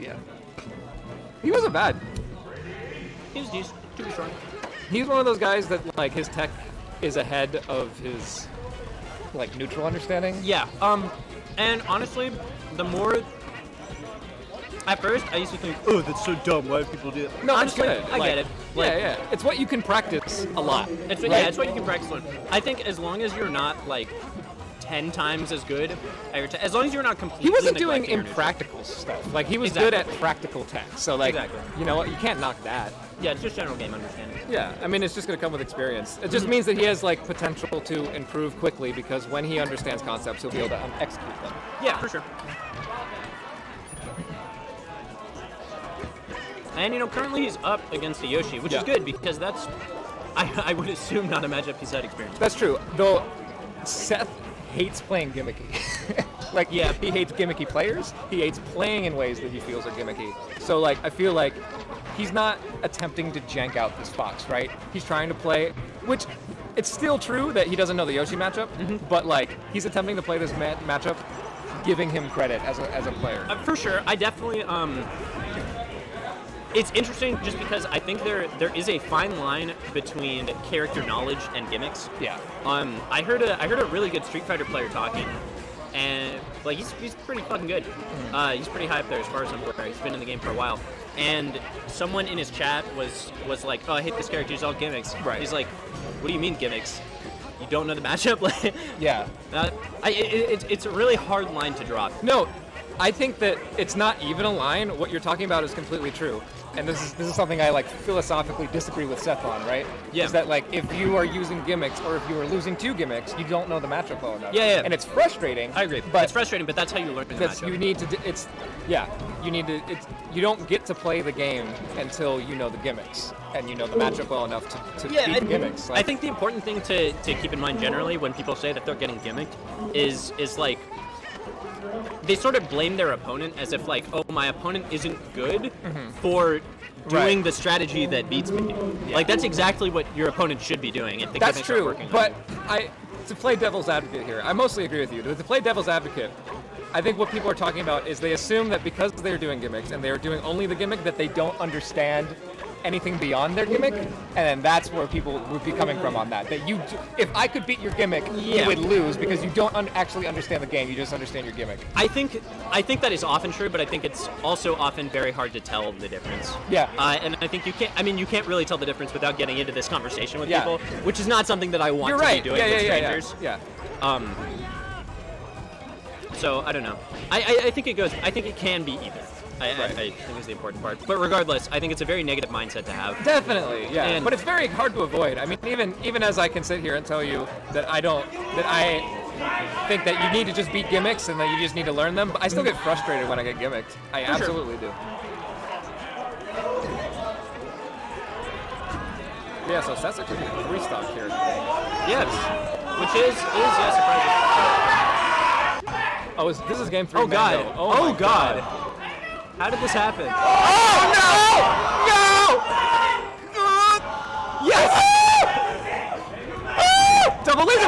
Yeah. He wasn't bad. He was decent. Too strong. He's one of those guys that, like, his tech is ahead of his, like, neutral understanding. Yeah. And honestly, the more... At first, I used to think, oh, that's so dumb. Why do people do that? No, honestly, it's good. I get it. Like, yeah. It's what you can practice a lot. It's, right? Yeah, it's what you can practice on. I think as long as you're not, like, 10 times as good, as long as you're not completely... He wasn't doing impractical stuff. Like, he was good at practical tech. So, like, you know what? You can't knock that. Yeah, it's just general game understanding. Yeah, I mean, it's just going to come with experience. It just means that he has, like, potential to improve quickly because when he understands concepts, he'll be able to execute them. Yeah, for sure. And, you know, currently he's up against the Yoshi, which is good because that's, I would assume, not a matchup he's had experience with. That's true. Though, Seth hates playing gimmicky. Like, he hates gimmicky players. He hates playing in ways that he feels are gimmicky. So, like, I feel like he's not attempting to jank out this Fox, right? He's trying to play, which it's still true that he doesn't know the Yoshi matchup, but, like, he's attempting to play this matchup, giving him credit as a player. For sure. I definitely, it's interesting just because I think there is a fine line between character knowledge and gimmicks. Yeah. I heard a really good Street Fighter player talking, and like he's pretty fucking good. He's pretty high up there as far as I'm aware. He's been in the game for a while. And someone in his chat was like, "Oh, I hate this character. He's all gimmicks." Right. He's like, "What do you mean gimmicks? You don't know the matchup?" Like, yeah. It's a really hard line to draw. No, I think that it's not even a line. What you're talking about is completely true. And this is something I, like, philosophically disagree with Seth on, right? Yeah. Is that, like, if you are using gimmicks or if you are losing two gimmicks, you don't know the matchup well enough. Yeah. And it's frustrating. I agree. But it's frustrating, but that's how you learn the matchup. You don't get to play the game until you know the gimmicks and you know the matchup well enough to beat the gimmicks. I think the important thing to keep in mind generally when people say that they're getting gimmicked is like, they sort of blame their opponent as if, like, oh, my opponent isn't good for doing the strategy that beats me. Yeah. Like, that's exactly what your opponent should be doing if the gimmicks are working. But to play devil's advocate here, I mostly agree with you. To play devil's advocate, I think what people are talking about is they assume that because they're doing gimmicks and they're doing only the gimmick, that they don't understand anything beyond their gimmick, and then that's where people would be coming from on that. That if I could beat your gimmick, you would lose because you don't actually understand the game. You just understand your gimmick. I think that is often true, but I think it's also often very hard to tell the difference. Yeah. And I think you can't really tell the difference without getting into this conversation with people, which is not something that I want to be doing with strangers. Yeah. So I don't know. I think it can be either. I think is the important part. But regardless, I think it's a very negative mindset to have. Definitely, yeah. But it's very hard to avoid. I mean, even as I can sit here and tell you that I think that you need to just beat gimmicks and that you just need to learn them, but I still get frustrated when I get gimmicked. I absolutely do. Yeah, so Seth's actually a restock here. Yes. Which is surprising. Oh, this is game 3. Oh, God. Mango. Oh, God. How did this happen? Oh, no! No! Yes! Double laser!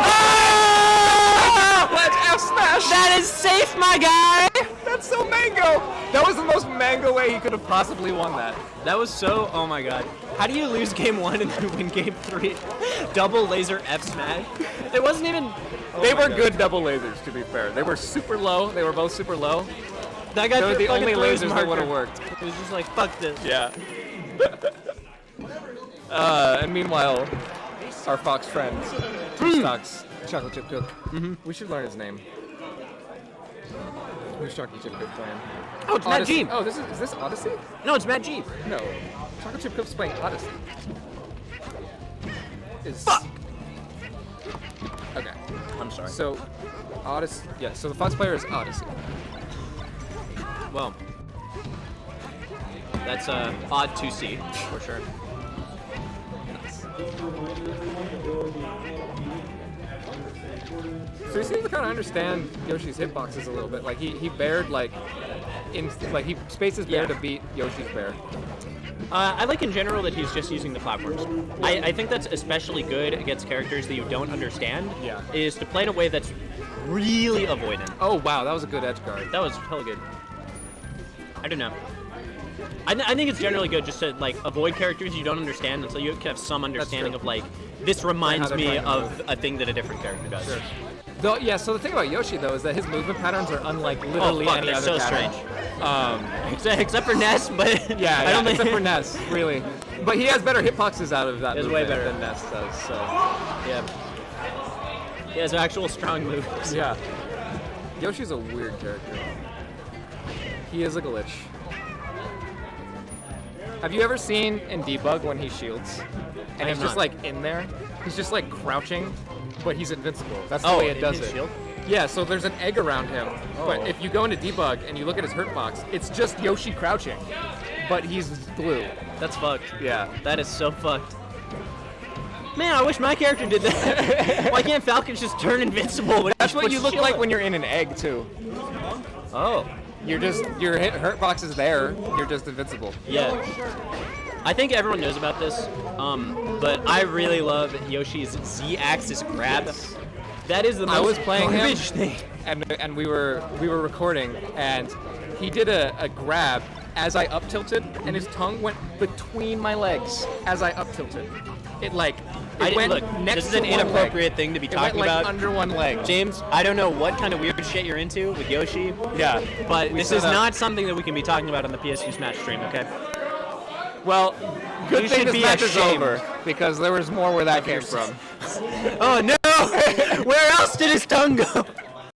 Let's F smash! That is safe, my guy! That's so mango! That was the most mango way he could have possibly won that. That was so, oh my god. How do you lose game 1 and then win game 3? Double laser F smash? It wasn't even... They were good double lasers, to be fair. They were super low. They were both super low. That guy the only lasers that would have worked. It was just like, fuck this. Yeah. And meanwhile, our Fox friend, Stocks, Chocolate Chip Cooke. We should learn his name. Who's Chocolate Chip Cooke playing? Oh, it's Matt G. Oh, is this Odyssey? No, it's Matt G. No. Chocolate Chip Cooke's playing Odyssey. Fuck! Okay. I'm sorry. So, Odyssey. Yeah, so the Fox player is Odyssey. Well, that's odd to see, for sure. So he seems to kind of understand Yoshi's hitboxes a little bit. Like he bared he spaces bair to beat Yoshi's bair. I like in general that he's just using the platforms. I think that's especially good against characters that you don't understand. Yeah. Is to play in a way that's really avoidant. Oh wow, that was a good edge guard. That was hella good. I don't know. I think it's generally good just to like avoid characters you don't understand until you can have some understanding true. of like this reminds they're me trying to of a thing that a different character does. Sure. Though, yeah, so the thing about Yoshi, though, is that his movement patterns are unlike literally any they're other so pattern. strange. Except for Ness, but Yeah, I don't think except for Ness, really. But he has better hitboxes out of that He has move way than, better. than Ness does, so... Yeah. He has actual strong moves. Yeah. Yoshi's a weird character. He is a glitch. Have you ever seen in Debug when he shields? And I he's have just not. like in there? He's just like crouching, but he's invincible. That's the Oh, way it in does his it. shield? Yeah, so there's an egg around him. Oh. But if you go into Debug and you look at his hurt box, it's just Yoshi crouching. But he's blue. That's fucked. Yeah. That is so fucked. Man, I wish my character did that. Why can't Falcons just turn invincible? When That's he what puts you look shield like on? when you're in an egg too. Oh. Your hurt box is there. You're just invincible. Yeah. I think everyone knows about this, but I really love Yoshi's Z-axis grab. That is the most I was playing him, garbage thing. and we were recording, and he did a grab as I up tilted, and his tongue went between my legs as I up tilted. It went Look, next this is to an one leg. inappropriate thing to be It went talking like about. under one leg. James, I don't know what kind of weird shit you're into with Yoshi, Yeah, but We this said is that. not something that we can be talking about on the PSU Smash stream, okay? Well, good You thing should this be match is ashamed. over because there was more where that came from. Oh no! Where else did his tongue go?